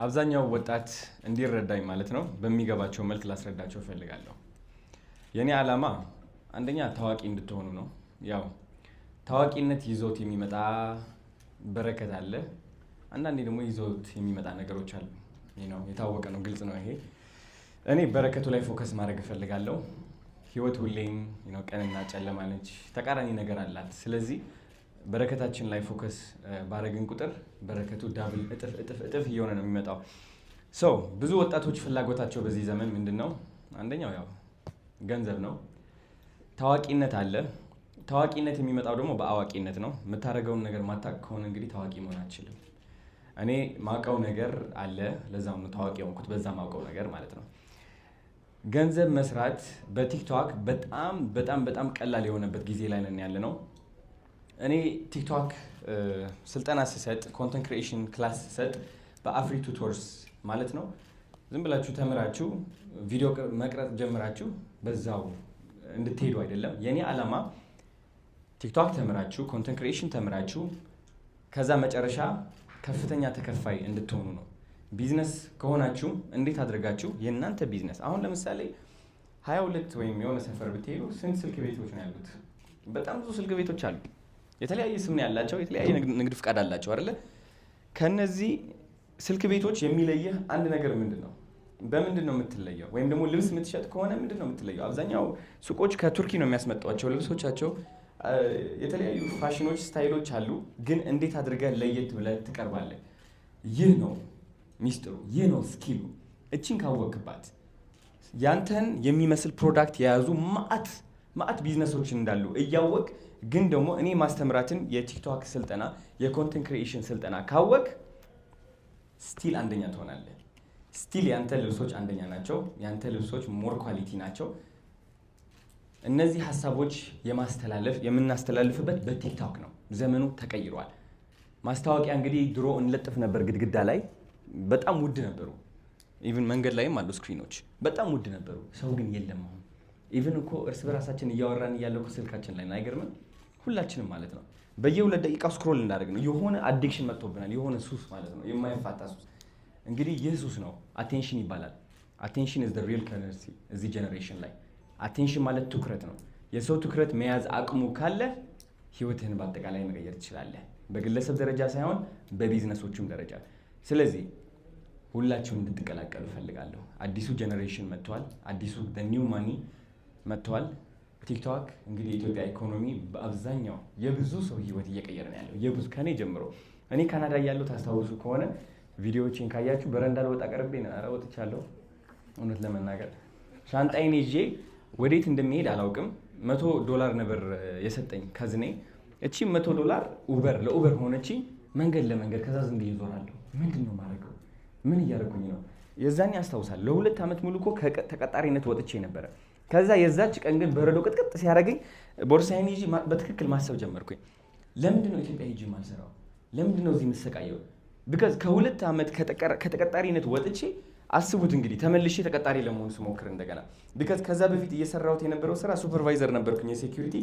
አብዛኛው ወጣት እንዲረዳኝ ማለት ነው በሚገባቸው መልክ ላስረዳቸው ፈልጋለሁ። የኔ ዓላማ አንደኛ ታዋቂ እንድትሆኑ ነው። ያው ታዋቂነት ይዞት የሚመጣ በረከት አለ። አንዳንዴ ደግሞ ይዞት የሚመጣ ነገሮች አሉ። የታወቀ ነው፣ ግልጽ ነው ይሄ። እኔ በረከቱ ላይ ፎከስ ማድረግ እፈልጋለሁ። ህይወት ሁሌም ቀንና ጨለማ ነች፣ ተቃራኒ ነገር አላት። ስለዚህ በረከታችን ላይ ፎከስ ባረግን ቁጥር በረከቱ ዳብል እጥፍ እየሆነ ነው የሚመጣው። ብዙ ወጣቶች ፍላጎታቸው በዚህ ዘመን ምንድነው? አንደኛው ያው ገንዘብ ነው። ታዋቂነት አለ። ታዋቂነት የሚመጣው ደግሞ በአዋቂነት ነው። የምታደርገውን ነገር ማታውቅ ከሆነ እንግዲህ ታዋቂ መሆን አትችልም። እኔ ማውቀው ነገር አለ፣ ለዛው ነው ታዋቂ የሆንኩት፣ በዛ ማውቀው ነገር ማለት ነው። ገንዘብ መስራት በቲክቶክ በጣም ቀላል የሆነበት ጊዜ ላይ ነን ያለ ነው። እኔ ቲክቶክ ስልጠና ስሰጥ፣ ኮንተንት ክሪኤሽን ክላስ ስሰጥ በአፍሪ ቱቶርስ ማለት ነው። ዝም ብላችሁ ተምራችሁ ቪዲዮ መቅረጽ ጀምራችሁ በዛው እንድትሄዱ አይደለም። የኔ ዓላማ ቲክቶክ ተምራችሁ፣ ኮንተንት ክሪኤሽን ተምራችሁ ከዛ መጨረሻ ከፍተኛ ተከፋይ እንድትሆኑ ነው። ቢዝነስ ከሆናችሁ እንዴት አድርጋችሁ የእናንተ ቢዝነስ አሁን ለምሳሌ 22 ወይም የሆነ ሰፈር ብትሄዱ ስንት ስልክ ቤቶች ነው ያሉት? በጣም ብዙ ስልክ ቤቶች አሉ። የተለያየ ስም ነው ያላቸው፣ የተለያየ ንግድ ፍቃድ አላቸው አይደለ? ከነዚህ ስልክ ቤቶች የሚለየህ አንድ ነገር ምንድን ነው? በምንድን ነው የምትለየው? ወይም ደግሞ ልብስ የምትሸጥ ከሆነ ምንድን ነው የምትለየው? አብዛኛው ሱቆች ከቱርኪ ነው የሚያስመጧቸው ልብሶቻቸው። የተለያዩ ፋሽኖች፣ ስታይሎች አሉ። ግን እንዴት አድርገህ ለየት ብለህ ትቀርባለህ? ይህ ነው ሚስጥሩ፣ ይህ ነው ስኪሉ። እቺን ካወቅባት ያንተን የሚመስል ፕሮዳክት የያዙ ማአት ቢዝነሶች እንዳሉ እያወቅ ግን ደግሞ እኔ ማስተምራትን የቲክቶክ ስልጠና፣ የኮንተንት ክሪኤሽን ስልጠና ካወቅ ስቲል አንደኛ ትሆናለህ። ስቲል ያንተ ልብሶች አንደኛ ናቸው። ያንተ ልብሶች ሞር ኳሊቲ ናቸው። እነዚህ ሀሳቦች የምናስተላልፍበት በቲክቶክ ነው። ዘመኑ ተቀይሯል። ማስታወቂያ እንግዲህ ድሮ እንለጥፍ ነበር ግድግዳ ላይ፣ በጣም ውድ ነበሩ። ኢቭን መንገድ ላይም አሉ ስክሪኖች፣ በጣም ውድ ነበሩ። ሰው ግን የለም አሁን። ኢቭን እኮ እርስ በራሳችን እያወራን እያለው ስልካችን ላይ አይገርምም? ሁላችንም ማለት ነው በየ2 ደቂቃው ስክሮል እንዳደረግ ነው። የሆነ አዲክሽን መጥቶብናል፣ የሆነ ሱስ ማለት ነው፣ የማይፋታ ሱስ። እንግዲህ ይህ ሱስ ነው፣ አቴንሽን ይባላል። አቴንሽን ኢዝ ዘ ሪል ከረንሲ እዚህ ጀነሬሽን ላይ። አቴንሽን ማለት ትኩረት ነው። የሰው ትኩረት መያዝ አቅሙ ካለ ህይወትህን በአጠቃላይ መቀየር ትችላለህ፣ በግለሰብ ደረጃ ሳይሆን በቢዝነሶችም ደረጃ። ስለዚህ ሁላችሁም እንድትቀላቀሉ እፈልጋለሁ። አዲሱ ጀነሬሽን መጥቷል። አዲሱ ኒው ማኒ መጥቷል። ቲክቶክ እንግዲህ የኢትዮጵያ ኢኮኖሚ በአብዛኛው የብዙ ሰው ህይወት እየቀየረ ነው ያለው፣ የብዙ ከኔ ጀምሮ። እኔ ካናዳ ያለው ታስታውሱ ከሆነ ቪዲዮዎችን ካያችሁ በረንዳ ልወጣ ቀርቤ ወጥቻለሁ። እውነት ለመናገር ሻንጣይን ይዤ ወዴት እንደሚሄድ አላውቅም። $100 ነበር የሰጠኝ ከዝኔ። እቺ $100 ለኡበር ሆነች፣ መንገድ ለመንገድ። ከዛ ዝም ብዬ እዞራለሁ። ምንድን ነው ማድረገው? ምን እያደረኩኝ ነው? የዛኔ አስታውሳለሁ ለ2 ዓመት ሙሉ እኮ ተቀጣሪነት ወጥቼ ነበረ። ከዛ የዛች ቀን ግን በረዶ ቅጥቅጥ ሲያደርገኝ ቦርሳዬን ይዤ በትክክል ማሰብ ጀመርኩኝ። ለምንድን ነው ኢትዮጵያ ሂጂ ማልሰራው? ለምንድን ነው እዚህ የምሰቃየው? ቢካዝ ከ2 ዓመት ከተቀጣሪነት ወጥቼ አስቡት እንግዲህ ተመልሼ ተቀጣሪ ለመሆን ስሞክር እንደገና። ቢካዝ ከዛ በፊት እየሰራሁት የነበረው ስራ ሱፐርቫይዘር ነበርኩኝ። የሴኩሪቲ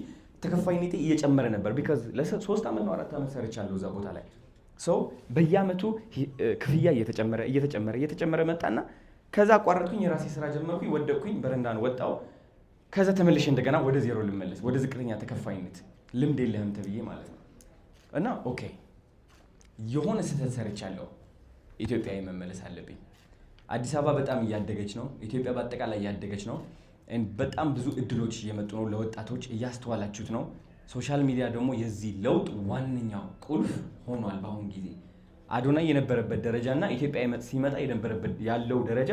ተከፋይነቴ እየጨመረ ነበር። ቢካዝ ለ3 ዓመት ነው 4 ዓመት ሰርቻለሁ እዛ ቦታ ላይ። በየአመቱ ክፍያ እየተጨመረ መጣና ከዛ አቋረጥኩኝ። የራሴ ስራ ጀመርኩኝ፣ ወደቅኩኝ፣ በረንዳን ወጣው። ከዛ ተመልሼ እንደገና ወደ ዜሮ ልመለስ፣ ወደ ዝቅተኛ ተከፋይነት። ልምድ የለህም ተብዬ ማለት ነው። እና ኦኬ የሆነ ስህተት ሰርቻለሁ፣ ኢትዮጵያ መመለስ አለብኝ። አዲስ አበባ በጣም እያደገች ነው። ኢትዮጵያ በአጠቃላይ እያደገች ነው። በጣም ብዙ እድሎች እየመጡ ነው ለወጣቶች፣ እያስተዋላችሁት ነው። ሶሻል ሚዲያ ደግሞ የዚህ ለውጥ ዋነኛው ቁልፍ ሆኗል። በአሁን ጊዜ አዶናይ የነበረበት ደረጃ እና ኢትዮጵያ ሲመጣ የነበረበት ያለው ደረጃ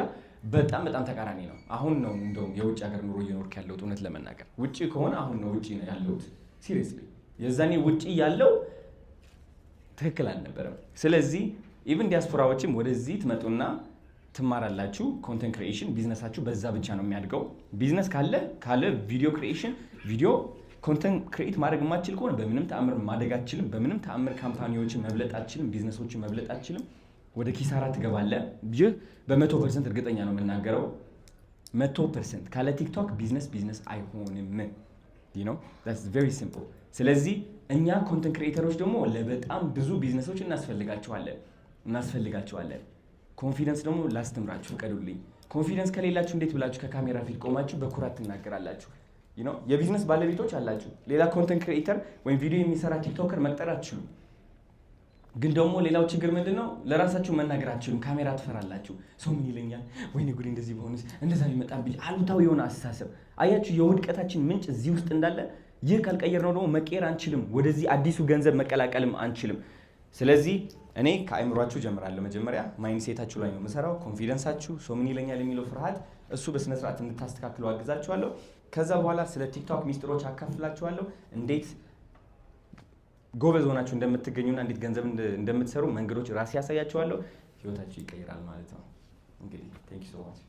በጣም ተቃራኒ ነው። አሁን ነው እንደውም የውጭ ሀገር ኑሮ እየኖርክ ያለሁት። እውነት ለመናገር ውጭ ከሆነ አሁን ነው ውጭ ነው ያለሁት። ሲሪየስሊ የዛኔ ውጭ ያለው ትክክል አልነበረም። ስለዚህ ኢቭን ዲያስፖራዎችም ወደዚህ ትመጡና ትማራላችሁ። ኮንተንት ክሪኤሽን ቢዝነሳችሁ በዛ ብቻ ነው የሚያድገው። ቢዝነስ ካለ ቪዲዮ ክሪኤሽን ኮንተንት ክሬት ማድረግ የማትችል ከሆነ በምንም ተአምር ማደግ አትችልም። በምንም ተአምር ካምፓኒዎችን መብለጥ አትችልም። ቢዝነሶችን መብለጥ አትችልም። ወደ ኪሳራ ትገባለህ። ይህ በ100% እርግጠኛ ነው የምናገረው። 100% ካለ ቲክቶክ ቢዝነስ አይሆንም። that's very simple። ስለዚህ እኛ ኮንተንት ክሬተሮች ደግሞ ለበጣም ብዙ ቢዝነሶች እናስፈልጋቸዋለን። ኮንፊደንስ ደግሞ ላስተምራችሁ ፍቀዱልኝ። ኮንፊደንስ ከሌላችሁ እንዴት ብላችሁ ከካሜራ ፊት ቆማችሁ በኩራት ትናገራላችሁ? የቢዝነስ ባለቤቶች አላችሁ፣ ሌላ ኮንተንት ክሪኤተር ወይም ቪዲዮ የሚሰራ ቲክቶከር መቅጠር አትችሉም። ግን ደግሞ ሌላው ችግር ምንድነው? ለራሳችሁ መናገር አትችሉም። ካሜራ ትፈራላችሁ። ሰው ምን ይለኛል፣ ወይኔ ጉዴ እንደዚህ በሆነስ፣ እንደዛ ቢመጣብኝ፣ አሉታዊ የሆነ አስተሳሰብ። አያችሁ የውድቀታችን ምንጭ እዚህ ውስጥ እንዳለ። ይህ ካልቀየርነው ደግሞ መቀየር አንችልም፣ ወደዚህ አዲሱ ገንዘብ መቀላቀልም አንችልም። ስለዚህ እኔ ከአእምሯችሁ ጀምራለሁ። መጀመሪያ ማይንድሴታችሁ ላይ ነው የምሰራው። ኮንፊደንሳችሁ፣ ሰው ምን ይለኛል የሚለው ፍርሃት፣ እሱ በስነ ስርዓት እንድታስተካክሉ አግዛችኋለሁ። ከዛ በኋላ ስለ ቲክቶክ ሚስጥሮች አካፍላችኋለሁ። እንዴት ጎበዝ ሆናችሁ እንደምትገኙና እንዴት ገንዘብ እንደምትሰሩ መንገዶች ራሴ ያሳያችኋለሁ። ህይወታችሁ ይቀይራል ማለት ነው። እንግዲህ ቴንክ ዩ ሶ ማች